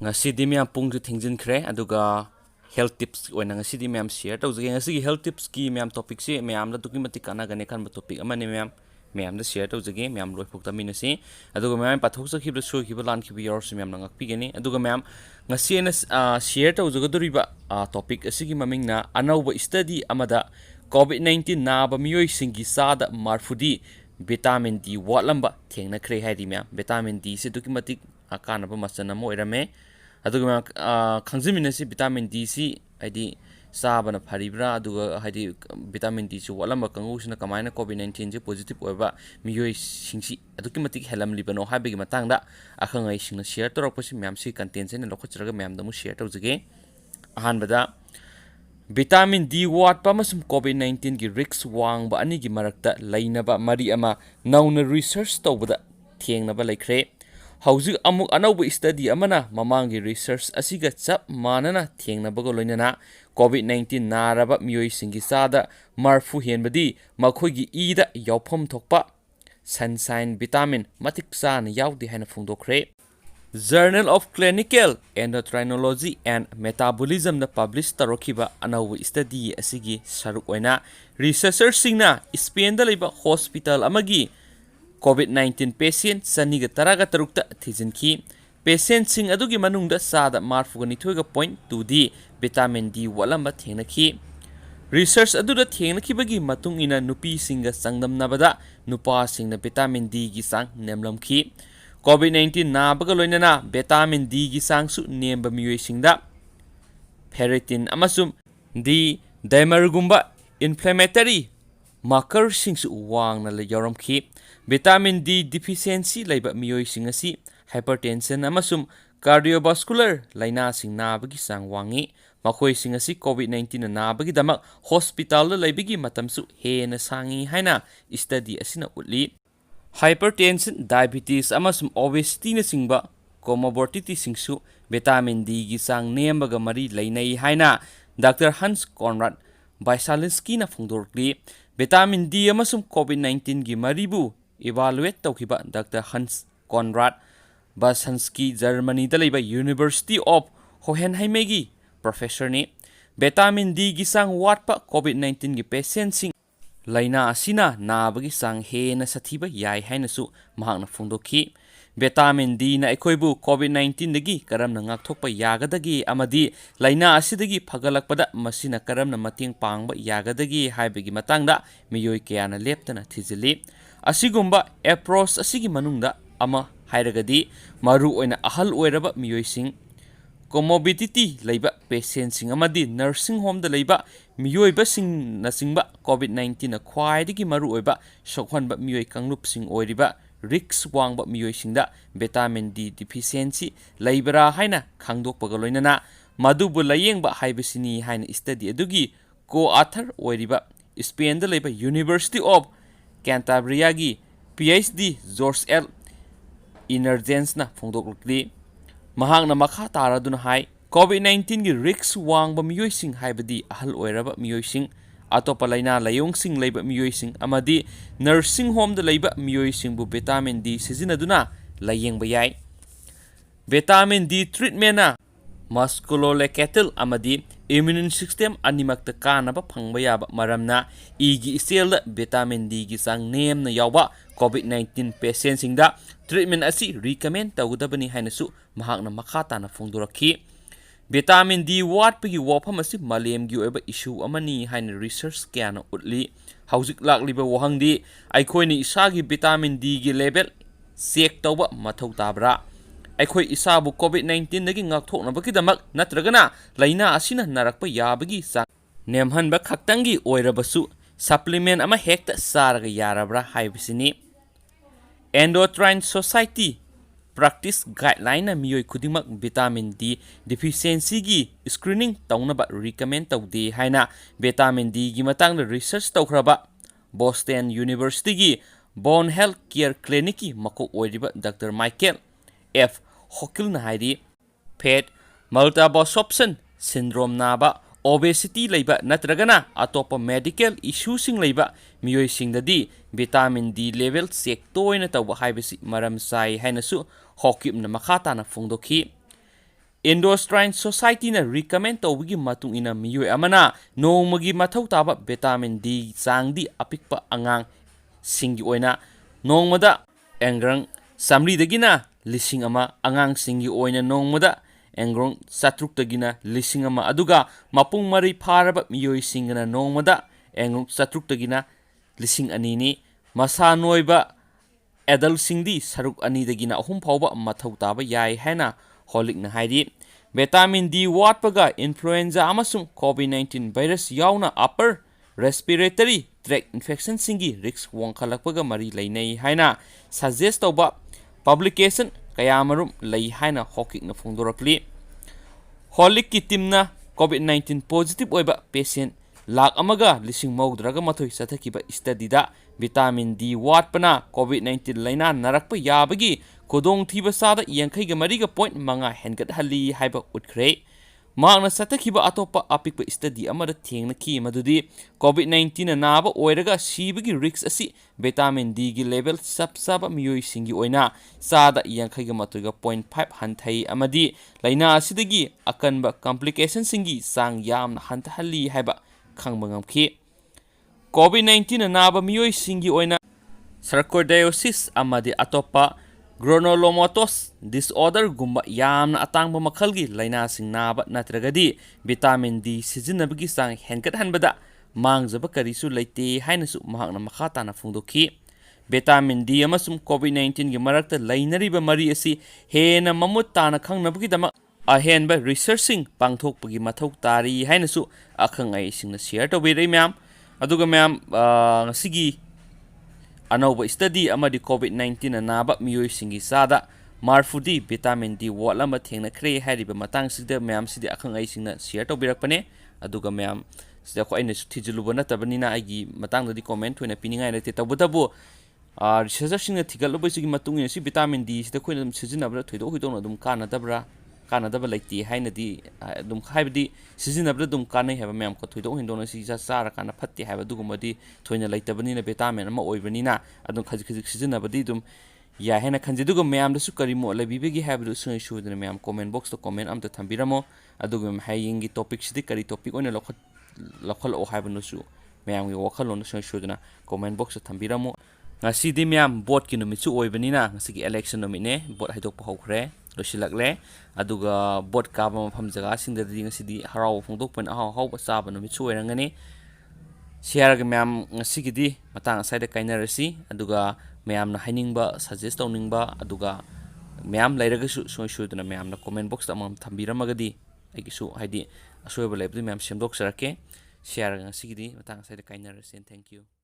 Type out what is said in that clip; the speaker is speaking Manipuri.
ngasi miyam pungju thingjinkre aduga health tips oina ngasi miyam share tawjage ngasi health tips ki miyam topic se miyam la tuki mati kana gane kan topic amane miyam da share tawjage miyam loi phok tamina se aduga miyam pathok sa khibra so khibra lan khibi yor se miyam ngak pigani aduga miyam ngasi na share tawjaga doriba topic asigi maming na anauba study amada COVID-19 naba miyoi singi sada marfudi vitamin D watlamba thengna khre haidi miyam vitamin D se tuki mati akana ba masana mo irame aduga khangjimin si vitamin D si aidi sabana pharibra aduga haidi vitamin D su walamba kangu sina kamaina COVID-19 je positive oiba miyoi singsi aduki matik helam libano habegi matangda akhangai singna share torokpasi myam si content se ne lokhochraga myam damu share tawjage ahanbada vitamin D watpa masum COVID-19 gi risks wangba ani gi marakta lainaba mari ama nauna research tawbada thengnaba laikre hauzik amuk anauba study amana mamangi research asiga chap manana thengnabaga loinana COVID-19 naraba miyoi singi sada marfu henbadi makhoigi ida yaupom thokpa sunshine vitamin matik sana yaudi haina phungdokre Journal of Clinical Endocrinology and Metabolism na publish tarokiba anauba study asigi saruk oina researchers singna Spain da leiba hospital amagi COVID-19 patient saniga taraga tarukta thizinki patient sing adugi manungda sada marfuga nithoiga point 2d vitamin D walamba thengnaki research aduda thengnaki bagi matung ina nupi singa sangdamnabada nupa singna vitamin D gi sang nemlamki COVID-19 nabaga loinana vitamin D gi sangsu nemba miyoi singda ferritin amasum D dimergumba inflammatory marker singsu wangna le yoramki vitamin D deficiency laiba miyoi singasi hypertension amasum cardiovascular laina sing nabagi sang wangi makhoi singasi COVID-19 nabagi damak hospital la laibigi matamsu hena sangi haina study asina utli hypertension diabetes amasum obesity na singba comorbidity singsu vitamin D gi sang nembaga mari lainai haina Dr. Hans Conrad Basalinski na phongdorkli vitamin D amasum COVID-19 gi maribu evaluate tawkiba Dr. Hans Conrad Basalinski Germany da leiba University of Hohenheim gi professor ni vitamin D gi sang watpa COVID-19 gi patient sing laina asina nabagi sang hena sathiba yai hainasu mahakna phongdokhi vitamin D na ekoibu COVID-19 dagi karamna ngakthokpa yagadagi amadi laina asidagi phagalakpada masina karamna mating pangba yagadagi haibagi matangda miyoi kayana leptana thijili asigumba approach asigi manungda ama hairagadi maru oina ahal oiraba miyoi sing comorbidity leiba patient sing amadi nursing home da leiba miyoi ba sing na singba COVID-19 na khwaidagi maru oiba sokhwanba miyoi kanglup sing oiriba risks wangba miyoi singda vitamin D deficiency leibara haina khangdokpaga loinana madubu layengba haibasini haina study adugi co-author oiriba Spain da leiba University of Cantabria gi PhD George L. Inergens na phongdoklukli mahakna makha taraduna hai COVID-19 gi risks wangba miyoi sing haibadi ahal oiraba miyoi sing atopa laina layong sing leiba miyoi sing amadi nursing home da leiba miyoi sing bu vitamin D sizinaduna layengba yai vitamin D treatment na musculoskeletal amadi immune system animakta kanaba phangba yaba maramna igi cell vitamin D gi sang nemna yawba COVID-19 patient singda treatment asi recommend tawdabani hainasu mahakna makhata na phongdorakhi vitamin D watpagi wafam asi malemgi oiba issue amani haina research kyana utli hauzik lakliba wahangdi aikhoini isagi vitamin D gi level check tawba mathau tabra aikhoi isabu COVID-19 dagi ngakthoknabaki damak natragana laina asina narakpa yabagi sa nemhanba khaktangi oirabasu supplement ama hekta saraga yarabra haibisini Endocrine Society Practice Guideline na miyoi khudimak vitamin D deficiency gi screening tawnaba recommend tawde haina vitamin D gi matangda research tawkhraba Boston University gi Bone Health Care Clinic ki makok oiriba Dr. Michael F. Hochul na haidi fat malabsorption syndrome naba obesity leiba natragana atopa medical issues sing leiba miyoi singdadi vitamin D level check toina tawba haibasi maram sai hainasu hokip na makhata na phongdokhi Endocrine Society na recommend tawigi matung ina miyoi amana nongmagi mathau taba vitamin D changdi apikpa angang singi oina nongmada engrang samri dagina lising ama angang singi oina nongmada engrong satruk dagina lising ama aduga mapung mari pharaba miyoi singana nongmada engrong satruk dagina lising anini masa noiba adult singdi saruk ani dagina ahum phawba mathau taba yai haina holik na haidi vitamin D watpaga influenza amasung COVID-19 virus yauna upper respiratory tract infection singi risk wangkhalakpaga mari lainai haina suggest tawba publication kayamarum lai haina hokik na phongdorakli holik ki timna COVID-19 positive oiba patient lakh amaga lising maudraga mathoi sathakiba study da vitamin D watpana COVID-19 laina narakpa yabagi kodong thiba sada yankaiga mariga point manga hengat hali haiba utkre magna satakhiba atopa apikpa study amada thengna ki madudi COVID-19 na naba oiraga sibagi risk asi vitamin D gi level sapsaba miyoi singi oina sada yankaiga matoiga 0.5 hanthai amadi laina asidagi akanba complication singi sang yamna hantahali haiba khangba ngamki COVID-19 na naba miyoi singi oina sarcoidosis amadi atopa granulomatous disorder gumba yamna atangba makhalgi laina sing naba natragadi vitamin D sizinabagi sang henkat hanbada mangjaba karisu leite hainasu mahakna makhata na phungdokhi vitamin D amasum COVID-19 gi marakta lainariba mari asi hena mamut tana khangnabagi dama ahenba researching pangthokpagi mathau tari hainasu akhangai singna share tawbirei myam aduga myam ngasigi anauba study amadi COVID-19 na naba miyoi singi sada marfudi vitamin D watlama thengna khre hariba matang sida myam sidi akhang ai singna share tawbirakpane aduga myam sida ko aina thijiluba natabanina aigi matang dadi comment hoina piningai rate tawbutabu researcher singna thigaluba sigi matungina si vitamin D sida khoina dum sijinabra thoido hoidona dum kanadabra kanadaba laiti hainadi dum haibdi sijinabra dum kanai haba myam ko thoido hindona si sara kana phatti haba dugumadi thoina laitabani na vitamin ama oibanina adum khaji khaji sijinabadi dum ya hena khanje dugum myam dasu karimo labibegi habdu sui sudana myam comment box to comment amta thambiramo adugum hayingi topic sidi kari topic ona lokhal o haibnusu myam gi wakhalon sui sudana comment box to thambiramo ngasidi myam vote ki numitsu oibanina ngasigi election nomine vote haidok pa hokre losilakle aduga bot kaba mafam jaga singdadi ngasidi harau phongdokpan ahaw haw chaba numit suirangani share ga myam ngasigidi matang saida kainarasi aduga myam na hainingba suggest tawningba aduga myam lairagasu soisuduna myam na comment box ta amam thambiramagadi aigisu haidi asoiba laibdi myam semdok sarake share ga ngasigidi matang saida kainarasi. Thank you.